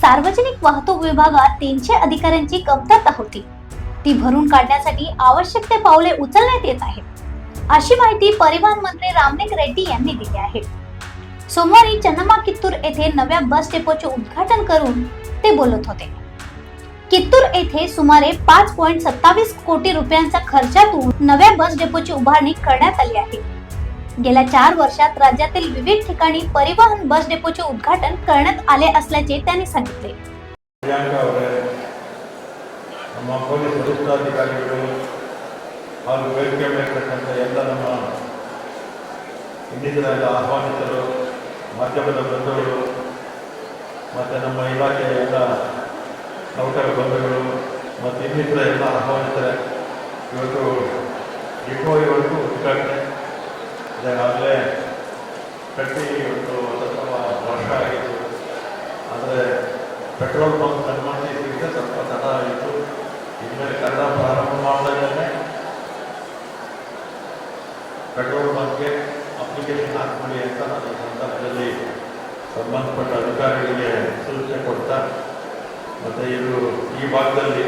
सार्वजनिक वाहतूक विभागात 300 अधिकाऱ्यांची कमतरता होती. ती भरून काढण्यासाठी आवश्यक ते पावले उचलण्यात येत आहेत, अशी माहिती परिवहन मंत्री रामलिंग रेड्डी यांनी दिली आहे. सोमवारी चन्नम्मा-कित्तूर येथे नव्या बस डेपोचे उद्घाटन करून ते बोलत होते. कित्तूर येथे सुमारे 5.27 कोटी रुपयांच्या खर्चातून नव्या बस डेपोची उभारणी करण्यात आली आहे. गेल्या 4 वर्षात राज्यातील विविध ठिकाणी परिवहन बस डेपोचे उद्घाटन करण्यात आले असल्याचे त्यांनी सांगितले. ನಮ್ಮ ಪೊಲೀಸ್ ವರಿಷ್ಠಾಧಿಕಾರಿಗಳು ಹಾಗೂ ವೇದಿಕೆ ಮೇಲಿರ್ತಕ್ಕಂಥ ಎಲ್ಲ ನಮ್ಮ ಇನ್ನಿತರ ಆಹ್ವಾನಿತರು, ಮಾಧ್ಯಮದ ಬಂಧುಗಳು ಮತ್ತು ನಮ್ಮ ಇಲಾಖೆಯ ಎಲ್ಲ ನೌಕರ ಬಂಧುಗಳು ಮತ್ತು ಇನ್ನಿತರ ಎಲ್ಲ ಆಹ್ವಾನಿತರೆ, ಇವತ್ತು ಡಿಪೋ ಇವತ್ತು ಉದ್ಘಾಟನೆ ಈಗಾಗಲೇ ಕಟ್ಟಿ ಇವತ್ತು ಸ್ವಲ್ಪ ವರ್ಷ ಆಗಿತ್ತು. ಆದರೆ ಪೆಟ್ರೋಲ್ ಬಂಕ್ ನಿರ್ಮಾಣಕ್ಕೆ ಸ್ವಲ್ಪ ತಡ ಆಯಿತು. ಇನ್ಮೇಲೆ ಕನ್ನಡ ಪ್ರಾರಂಭ ಮಾಡಿದಾಗಲೇ ಪೆಟ್ರೋಲ್ ಬಂಕ್ಗೆ ಅಪ್ಲಿಕೇಶನ್ ಹಾಕ್ಬಿಡಿ ಅಂತ ನಾನು ಈ ಸಂದರ್ಭದಲ್ಲಿ ಸಂಬಂಧಪಟ್ಟ ಅಧಿಕಾರಿಗಳಿಗೆ ಸೂಚನೆ ಕೊಡ್ತಾ, ಮತ್ತು ಇದು ಈ ಭಾಗದಲ್ಲಿ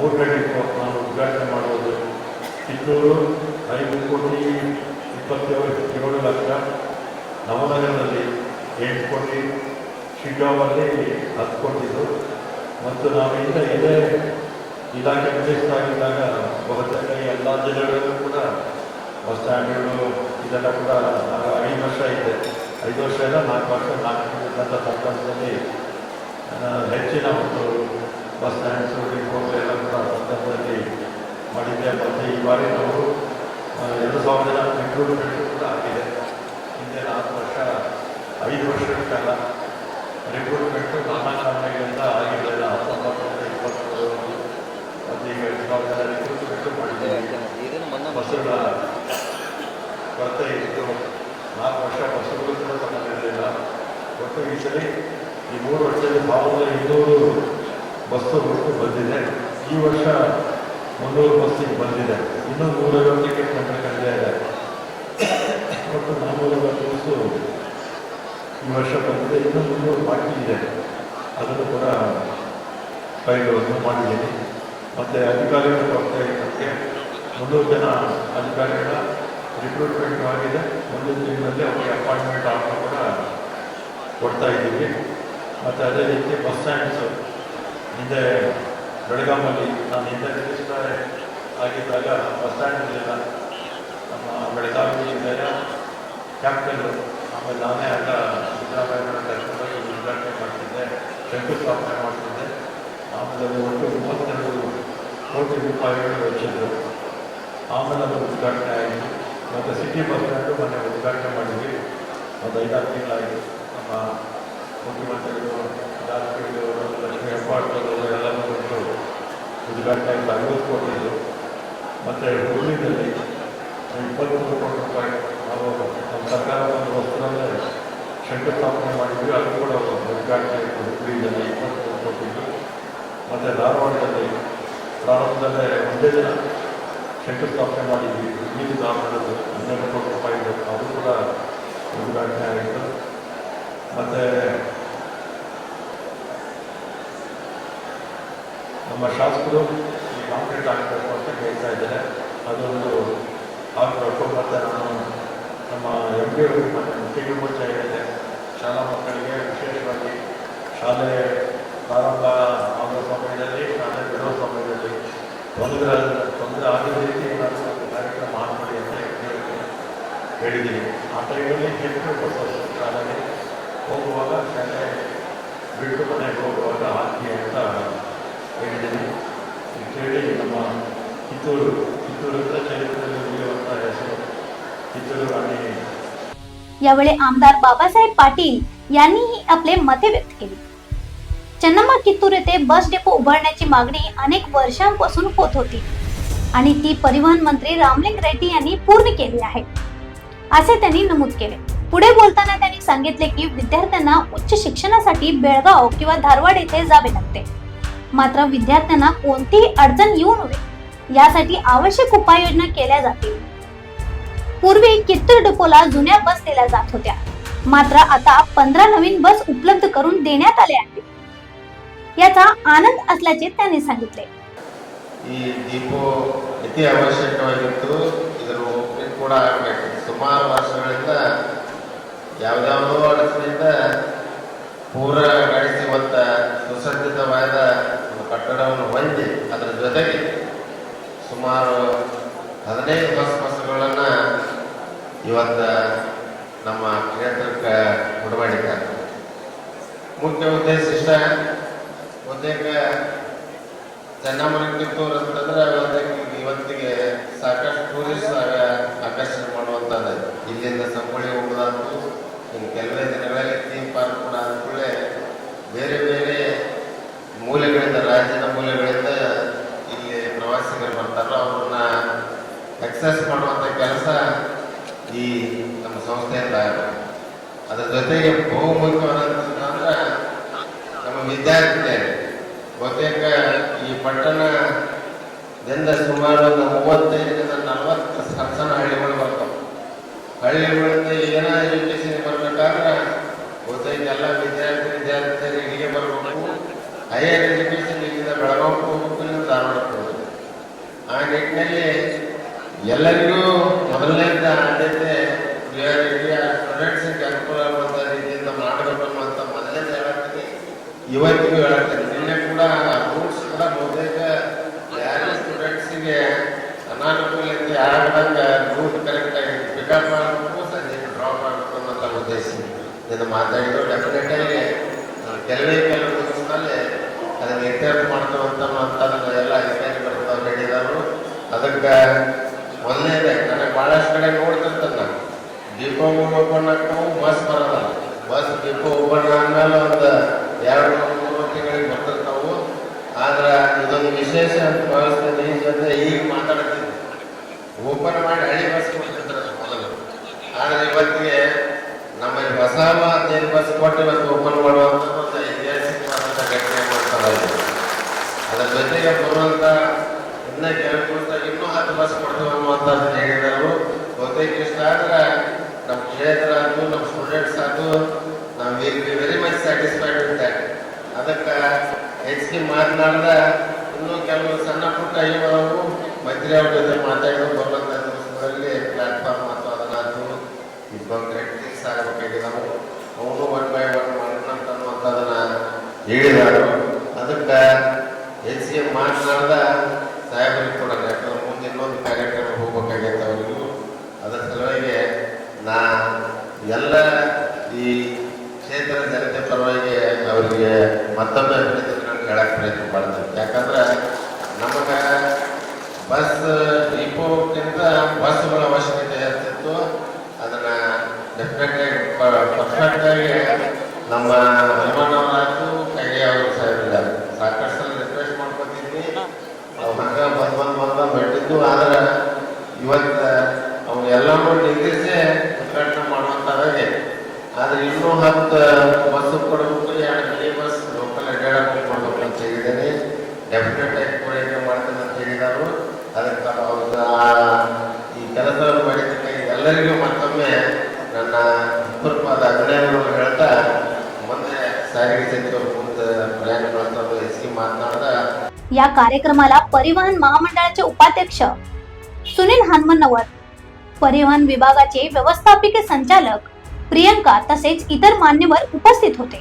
3 ಡಿಪೋ ನಾನು ಉದ್ಘಾಟನೆ ಮಾಡುವುದು. ಕಿತ್ತೂರು 5,27 ಲಕ್ಷ, ನವನಗರದಲ್ಲಿ 8 ಕೋಟಿ, ಶಿಗ್ಗಾಂವಲ್ಲಿ 10 ಕೋಟಿದು. ಮತ್ತು ನಾವು ಇದೇ ಇಲಾಖೆ ಮಿನಿಸ್ಟರಾಗಿದ್ದಾಗ ಬಹುತೇಕ ಎಲ್ಲ ಜಿಲ್ಲೆಗಳಲ್ಲೂ ಕೂಡ ಬಸ್ ಸ್ಟ್ಯಾಂಡ್ಗಳು ಇದೆಲ್ಲ ಕೂಡ 5 ವರ್ಷ ಇದೆ. 5 ವರ್ಷ ಇಲ್ಲ, 4 ವರ್ಷ, 4 ಸಂದರ್ಭದಲ್ಲಿ ಹೆಚ್ಚಿನ ಒಂದು ಬಸ್ ಸ್ಟ್ಯಾಂಡ್ಸು ಡಿಪೋಗಳು ಎಲ್ಲ ಕೂಡ ಸಂದರ್ಭದಲ್ಲಿ ಮಾಡಿದ್ದೆ. ಮತ್ತು ಈ ಬಾರಿ ನಾವು 2,000 ಜನ ರಿಕ್ರೂಟ್ಮೆಂಟ್ ಕೂಡ ಆಗಿದೆ. ಹಿಂದೆ 4 ವರ್ಷ 5 ವರ್ಷಗಳ ಕಾಲ ರಿಕ್ರೂಟ್ಮೆಂಟು ನಾನಾ ಕಾರಣಗಳಿಂದ ಆಗಿಲ್ಲ. 1920 ಮತ್ತು ಈಗ 2,000 ಜನ ರಿಕ್ರೂಟ್ಮೆಂಟು ಮಾಡಿದ್ದೇವೆ. ಬಸ್ಸುಗಳ ಕೊರತೆ ಇತ್ತು. 4 ವರ್ಷ ಬಸ್ಸುಗಳು ಕೂಡ ತಗೊಂಡಿರಲಿಲ್ಲ. ಒಟ್ಟು ಈ ಸಲ ಈ 3 ವರ್ಷದಲ್ಲಿ 1,200 ಬಸ್ಸು ಬಂದಿದೆ. ಈ ವರ್ಷ 300 ಬಸ್ಸಿಗೆ ಬಂದಿದೆ. ಇನ್ನೂ 150 ಟಿಕೆಟ್ ನಮಗೆ ಕಂಡಿದೆ ಇದೆ. ಒಟ್ಟು 450 ಬಸ್ಸು ಈ ವರ್ಷ ಬಂದಿದೆ. ಇನ್ನೂ 300 ಬಾಕಿ ಇದೆ. ಅದನ್ನು ಕೂಡ ಫೈಲನ್ನು ಮಾಡಿದ್ದೀನಿ. ಮತ್ತು ಅಧಿಕಾರಿಗಳ ಕೊರತೆ ಇದ್ದಕ್ಕೆ 300 ಜನ ಅಧಿಕಾರಿಗಳ ರಿಕ್ರೂಟ್ಮೆಂಟ್ ಆಗಿದೆ. ಮುಂದಿನ ತಿಂಗಳಲ್ಲಿ ಅವರಿಗೆ ಅಪಾಯಿಂಟ್ಮೆಂಟ್ ಆರ್ಡರ್ ಕೂಡ ಕೊಡ್ತಾ ಇದ್ದೀವಿ. ಮತ್ತು ಅದೇ ರೀತಿ ಬಸ್ ಸ್ಟ್ಯಾಂಡ್ಸು ಹಿಂದೆ ಬೆಳಗಾಮಲ್ಲಿ ನಾನು ಹಿಂದೆ ಮಿನಿಸ್ಟರ್ ಆಗಿದ್ದಾಗ ಬಸ್ ಸ್ಟ್ಯಾಂಡ್ ಇರಲಿಲ್ಲ. ನಮ್ಮ ಬೆಳಗಾವಿ ಜಿಲ್ಲೆಯ ಕ್ಯಾಪಿಟಲ್ಲು. ಆಮೇಲೆ ನಾನೇ ಆಗ ಸಿದ್ದರಾಮಯ್ಯನ ಕರ್ಕೊಂಡೋಗಿ ಉದ್ಘಾಟನೆ ಮಾಡ್ತಿದ್ದೆ, ಶಂಕುಸ್ಥಾಪನೆ ಮಾಡ್ತಿದ್ದೆ. ಆಮೇಲೆ ಅದು ಒಟ್ಟು 32 ಕೋಟಿ ರೂಪಾಯಿಗಳು ವೆಚ್ಚಿದ್ರು. ಆಮೇಲೆ ಅದು ಉದ್ಘಾಟನೆ ಆಯಿತು. ಮತ್ತು ಸಿಟಿ ಬಸ್ ಸ್ಟ್ಯಾಂಡು ಮೊನ್ನೆ ಉದ್ಘಾಟನೆ ಮಾಡಿದ್ವಿ. ಒಂದು 5-6 ತಿಂಗಳಾಯಿತು. ನಮ್ಮ ಮುಖ್ಯಮಂತ್ರಿಗಳು, ಜಾರಕಿಹೊಳಿ ಅವರು, ಲಕ್ಷ್ಮೀ ಹೆಬ್ಬಾಳ್ಕರ್ ಎಲ್ಲರೂ ಬಂದು ಉದ್ಘಾಟನೆ ಆಯಿತು. 50 ಕೋಟಿದು. ಮತ್ತು ಹುಬ್ಳಿಯಲ್ಲಿ 23 ಕೋಟಿ ರೂಪಾಯಿ ನಾವು ನಮ್ಮ ಸರ್ಕಾರ ಒಂದು ವಸ್ತುವಲ್ಲೇ ಶಂಕುಸ್ಥಾಪನೆ ಮಾಡಿದ್ವಿ. ಅದು ಕೂಡ ಉದ್ಘಾಟನೆ ಆಯಿತು. ಹುಬ್ಳಿಯಲ್ಲಿ 23 ಕೋಟಿದು. ಮತ್ತು ಧಾರವಾಡದಲ್ಲಿ ಪ್ರಾರಂಭದಲ್ಲೇ ಒಂದೇ ದಿನ ಶಂಕುಸ್ಥಾಪನೆ ಮಾಡಿದ್ವಿ. ಇಲ್ಲಿ ಧಾರವಾಡದ್ದು 12 ಕೋಟಿ ರೂಪಾಯಿದು. ಅದು ಕೂಡ ಉದ್ಘಾಟನೆ ಆಯಿತು. ಮತ್ತು ನಮ್ಮ ಶಾಸಕರು ಈ ಕಾಂಕ್ರೀಟ್ ಆಗಬೇಕು ಅಂತ ಹೇಳ್ತಾ ಇದ್ದಾರೆ. ಅದೊಂದು ಆಗಬೇಕು. ಮತ್ತು ನಾನು ನಮ್ಮ MD ತಿಂಗಳು ಮುಂಚೆ ಹೇಳಿದೆ, ಶಾಲಾ ಮಕ್ಕಳಿಗೆ ವಿಶೇಷವಾಗಿ ಶಾಲೆ ಪ್ರಾರಂಭ ಆಗೋ ಸಮಯದಲ್ಲಿ, ಶಾಲೆ ಬಿಡೋ ಸಮಯದಲ್ಲಿ ತೊಂದರೆ ಆಗದ ರೀತಿ ಏನಾದರೂ ಒಂದು ಕಾರ್ಯಕ್ರಮ ಮಾಡಿಕೊಡಿ ಅಂತ ಹೇಳಿದ್ದೀನಿ. ಆ ಟೈಮಲ್ಲಿ ಬಸ್ ಶಾಲೆಗೆ ಹೋಗುವಾಗ, ಶಾಲೆ ಬಿಟ್ಟು ಮನೆಗೆ ಹೋಗುವಾಗ ಹಾಕಿ ಅಂತ ಹೇಳಿದ್ದೀನಿ. ಕೇಳಿ ನಮ್ಮ ಕಿತ್ತೂರು ಚರಿತ್ರೆಯಲ್ಲಿ ಉಳಿಯುವಂಥ ಹೆಸರು ಕಿತ್ತೂರು ರಾणी. यावेळी आमदार बाबासाहेब पाटील यांनीही आपले मते व्यक्त केली. चन्नम्मा-कित्तूर येथे बस डेपो उभारण्याची मागणी अनेक वर्षांपासून होत होती आणि ती परिवहन मंत्री रामलिंग रेड्डी यांनी पूर्ण केली आहे, असे त्यांनी नमूद केले. पुढे बोलताना त्यांनी सांगितले की विद्यार्थ्यांना उच्च शिक्षणासाठी बेळगाव किंवा धारवाड येथे जावे लागते. मात्र विद्यार्थ्यांना कोणतीही अडचण येऊ नये यासाठी आवश्यक उपाययोजना केल्या जातील. पूर्वी कित्तूर डेपोला जुन्या बस दिल्या जात होत्या, मात्र आता 15 नवीन बस उपलब्ध करून देण्यात आले आहेत. याचा आनंद असल्याचे त्यांनी सांगितले. ಈ ಡಿಪೋ ಅತಿ ಅವಶ್ಯಕವಾಗಿತ್ತು. ಇದರ ಓಪನಿಂಗ್ ಕೂಡ ಆಗಬೇಕು. ಸುಮಾರು ವರ್ಷಗಳಿಂದ ಯಾವ್ಯಾವುದೋ ಅಡಚಣೆಯಿಂದ ಪೂರ ಗಾಡಿಸಿ ಇವತ್ತ ಸುಸಜ್ಜಿತವಾದ ಒಂದು ಕಟ್ಟಡವನ್ನು ಹೊಂದಿ ಅದರ ಜೊತೆಗೆ ಸುಮಾರು 15 ಬಸ್ಗಳನ್ನು ಇವತ್ತ ನಮ್ಮ ಕ್ಷೇತ್ರಕ್ಕೆ ಕೊಡಮಾಡಿದ್ದಾರೆ. ಮುಖ್ಯ ಉದ್ದೇಶ ಇಷ್ಟ, ಬಹುತೇಕ ಚೆನ್ನಮ್ಮನ ಕಿತ್ತೂರು ಅಂತಂದ್ರೆ ಇವತ್ತಿಗೆ ಸಾಕಷ್ಟು ಟೂರಿಸ್ಟ್ ಆಕರ್ಷಣೆ ಮಾಡುವಂಥದ್ದು. ಇಲ್ಲಿಂದ ಸಂಗೊಳ್ಳಿ ಹೋಗೋದಾದ್ರು, ಇನ್ನು ಕೆಲವೇ ದಿನಗಳಲ್ಲಿ ಥೀಮ್ ಪಾರ್ಕ್ ಕೂಡ ಆದಕೂಡಲೇ ಬೇರೆ ಬೇರೆ ಮೂಲೆಗಳಿಂದ, ರಾಜ್ಯದ ಮೂಲೆಗಳಿಂದ ಇಲ್ಲಿ ಪ್ರವಾಸಿಗರು ಬರ್ತಾರೋ ಅವ್ರನ್ನ ಎಕ್ಸಸ್ ಮಾಡುವಂಥ ಕೆಲಸ ಈ ನಮ್ಮ ಸಂಸ್ಥೆಯಿಂದ ಆಗಬೇಕು. ಅದರ ಜೊತೆಗೆ ಬಹುಮುಖ್ಯವಾದಂತಂದ್ರೆ ನಮ್ಮ ವಿದ್ಯಾರ್ಥಿಗಳು ಬಹುತೇಕ ಈ ಪಟ್ಟಣದಿಂದ ಸುಮಾರು 35ರಿಂದ 40 ಸಣ್ಣ ಹಳ್ಳಿಗಳು ಬರ್ತಾವೆ. ಹಳ್ಳಿಗಳಿಂದ ಏನೋ ಎಜುಕೇಶನ್ ಬರ್ಬೇಕಾದ್ರೆ ಬಹುತೇಕ ಎಲ್ಲ ವಿದ್ಯಾರ್ಥಿಗಳು ಇಲ್ಲಿಗೆ ಬರಬೇಕು. ಹೈಯರ್ ಎಜುಕೇಶನ್ ಇಲ್ಲಿಂದ ಬೆಳಗಾವಿಗೆ ಹೋಗ್ಬೇಕು, ಇಲ್ಲಿಂದ ಧಾರವಾಡಕ್ಕೆ ಹೋಗ್ಬೇಕು. ಆ ನಿಟ್ಟಿನಲ್ಲಿ ಎಲ್ಲರಿಗೂ ಮೊದಲನೇದ ಆದ್ಯತೆ ಸ್ಟೂಡೆಂಟ್ಸಿಗೆ ಅನುಕೂಲ ಆಗುವಂಥ ರೀತಿಯಿಂದ ಮಾಡಬೇಕು ಅನ್ನುವಂಥ ಮೊದಲನೇದು ಹೇಳತ್ತೀನಿ, ಇವತ್ತಿಗೂ ಹೇಳತ್ತೀನಿ. ನಿನ್ನೆ ಕೂಡ ರೂಟ್ಸ್ ಕೂಡ ಬಹುತೇಕ ಯಾರೇ ಸ್ಟೂಡೆಂಟ್ಸಿಗೆ ಅನಾನುಕೂಲತೆ ಆಗದಂಗೆ ರೂಟ್ ಕರೆಕ್ಟಾಗಿ ಪಿಕಪ್ ಮಾಡಬೇಕು, ಸಂಜೆ ಡ್ರಾಪ್ ಮಾಡಬೇಕು ಅನ್ನೋಂಥ ಉದ್ದೇಶ ಇದನ್ನು ಮಾತಾಡಿದ್ರು. ಡೆಫಿನೆಟಾಗಿ ಕೆಲವೇ ಕೆಲವು ದಿವಸದಲ್ಲಿ ಅದನ್ನು ಇತ್ಯರ್ಥ ಮಾಡ್ತಾವಂಥದ್ದನ್ನು ಎಲ್ಲ ಅಧಿಕಾರಿಗಳು ಹೇಳಿದರು. ಅದಕ್ಕೆ ಮೊದಲನೇದೇ ನನಗೆ ಭಾಳಷ್ಟು ಕಡೆ ನೋಡ್ತಿರ್ತದೆ. ನಾನು ಡಿಪೋ ಓಪನ್ ಆಗ್ತಾವು, ಬಸ್ ಬರೋಲ್ಲ. ಬಸ್ ಡಿಪೋ ಓಪನ್ ಆದ್ಮೇಲೆ ಒಂದು 2-3 ತಿಂಗಳಿಗೆ ಬರ್ತಿರ್ತಾವು. ಆದ್ರೆ ಇದೊಂದು ವಿಶೇಷ ಅಂತ ಭಾವಿಸ್ತೀನಿ. ಈ ಜೊತೆ ಈಗ ಮಾತಾಡ್ತೀನಿ, ಓಪನ್ ಮಾಡಿ ಹಳ್ಳಿ ಬಸ್ ಕೊಡ್ತಿರ್ತಾರೆ ಮೊದಲು. ಆದರೆ ಇವತ್ತಿಗೆ ನಮ್ಮಲ್ಲಿ ಹೊಸ ಏನು ಬಸ್ ಕೊಟ್ಟು ಇವತ್ತು ಓಪನ್ ಮಾಡುವಂಥ ಒಂದು ಐತಿಹಾಸಿಕವಾದಂಥ ಘಟನೆ ಮಾಡ್ತಾರೆ. ಅದರ ಜೊತೆಗೆ ಬರುವಂಥ ಇನ್ನೂ ಕೆಲವು ದಿವಸ ಇನ್ನೂ 10 ಬಸ್ ಕೊಡ್ತೀವಿ ಅನ್ನುವಂಥದ್ದನ್ನು ಹೇಳಿದರು. ಬಹುತೇಕ ಇಷ್ಟ ಆದ್ರೆ ನಮ್ಮ ಕ್ಷೇತ್ರ ಆಯ್ತು, ನಮ್ಮ ಸ್ಟೂಡೆಂಟ್ಸ್ ಆಯ್ತು, ನಾವು will be very much satisfied with that. ಅದಕ್ಕೆ ಹೆಚ್ಚಿಗೆ ಮಾತನಾಡಿದ ಇನ್ನೂ ಕೆಲವು ಸಣ್ಣ ಪುಟ್ಟ ಇವು ಮಂತ್ರಿ ಅವ್ರ ಜೊತೆ ಮಾತಾಡಿದ್ರು. ಬರುವಂಥ ದಿವಸಗಳಲ್ಲಿ ಪ್ಲಾಟ್ಫಾರ್ಮ್ ಅಥವಾ ಅದನ್ನಾಯ್ತು ಇಬ್ಬರು ಕ್ರೆಡಿಟ್ಸ್ ಆಗಬೇಕಾಗಿದ್ದಾವೆ. ಅವನು 1 by 1 ಮಾಡೋಣ ಅನ್ನುವಂಥದ್ದನ್ನು ಹೇಳಿದರು. ಅದಕ್ಕೆ ಹೆಚ್ಚಿಗೆ ಮಾತನಾಡಿದ ಸಾಹೇಬರಿಗೆ ಕೂಡ, ಯಾಕಂದ್ರೆ ಮುಂದೆ ಇನ್ನೊಂದು ಕಾರ್ಯಕ್ರಮ ಹೋಗ್ಬೇಕಾಗೈತೆ ಅವರಿಗೂ. ಅದರ ಸಲುವಾಗಿ ನಾ ಎಲ್ಲ ಈ ಕ್ಷೇತ್ರದ ಜನತೆ ಪರವಾಗಿ ಅವರಿಗೆ ಮತ್ತೊಮ್ಮೆ ನಾನು ಹೇಳಕ್ಕೆ ಪ್ರಯತ್ನ ಮಾಡ್ತೀನಿ. ಯಾಕಂದ್ರೆ ನಮಗೆ ಬಸ್ ಡಿಪೋಕ್ಕಿಂತ ಬಸ್ಗಳ ಅವಶ್ಯಕತೆ ಇರ್ತಿತ್ತು. ಅದನ್ನು ಡೆಫಿನೆಟ್ಲಿ ಪರ್ಫೆಕ್ಟಾಗಿ ನಮ್ಮ ಹನುಮಣ್ಣವರಾಯ್ತು, ಕೈಗೆ ಅವರು ಸಾಹೇಬರಿದ್ದಾರೆ. ಸಾಕಷ್ಟು ಸಲ ರಿಕ್ವೆಸ್ಟ್ ಮಾಡ್ಕೊತಿದ್ವಿ, ಅವು ಹಂಗೆ ಬಂದು ಬಿಟ್ಟಿದ್ದು. ಆದರೆ ಇವತ್ತು ಅವ್ರು ಎಲ್ಲನೂ ನಿಗ್ರಿಸಿ ಉದ್ಘಾಟನೆ ಮಾಡುವಂಥದ್ದಾಗೆ. ಆದರೆ ಇನ್ನೂ 10 ಬಸ್ಸು ಕೊಡಬೇಕು, 2 ಮಿನಿ ಬಸ್ ಲೋಕಲ್ ಅಡ್ಡಾಡಕ್ಕೆ ಕೊಡಬೇಕು ಅಂತ ಹೇಳಿದ್ದೇನೆ. ಡೆಫಿನೆಟಾಗಿ ಪೂರೈಕೆ ಮಾಡ್ತೀನಿ ಅಂತ ಹೇಳಿದರು. ಅದಕ್ಕೆ ಅವ್ರ ಈ ಕೆಲಸವನ್ನು ಮಾಡಿದ್ದಕ್ಕೆ ಎಲ್ಲರಿಗೂ ಮತ್ತೊಮ್ಮೆ ನನ್ನ ಹೃತ್ಪೂರ್ವಕವಾದ ಅಭಿನಂದನೆಗಳನ್ನು ಹೇಳ್ತಾ, ಮುಂದೆ ಸಾರಿಗೆ ಸಚಿವರು ಮುಂದೆ ಪ್ರಯಾಣಗಳಂತ ಹೆಚ್ಚಿಗೆ ಮಾತನಾಡಿದ. या कार्यक्रमाला परिवहन महामंडळाचे उपाध्यक्ष सुनील हनुमन्नवर, परिवहन विभागाचे व्यवस्थापकीय संचालक प्रियंका तसेच इतर मान्यवर उपस्थित होते.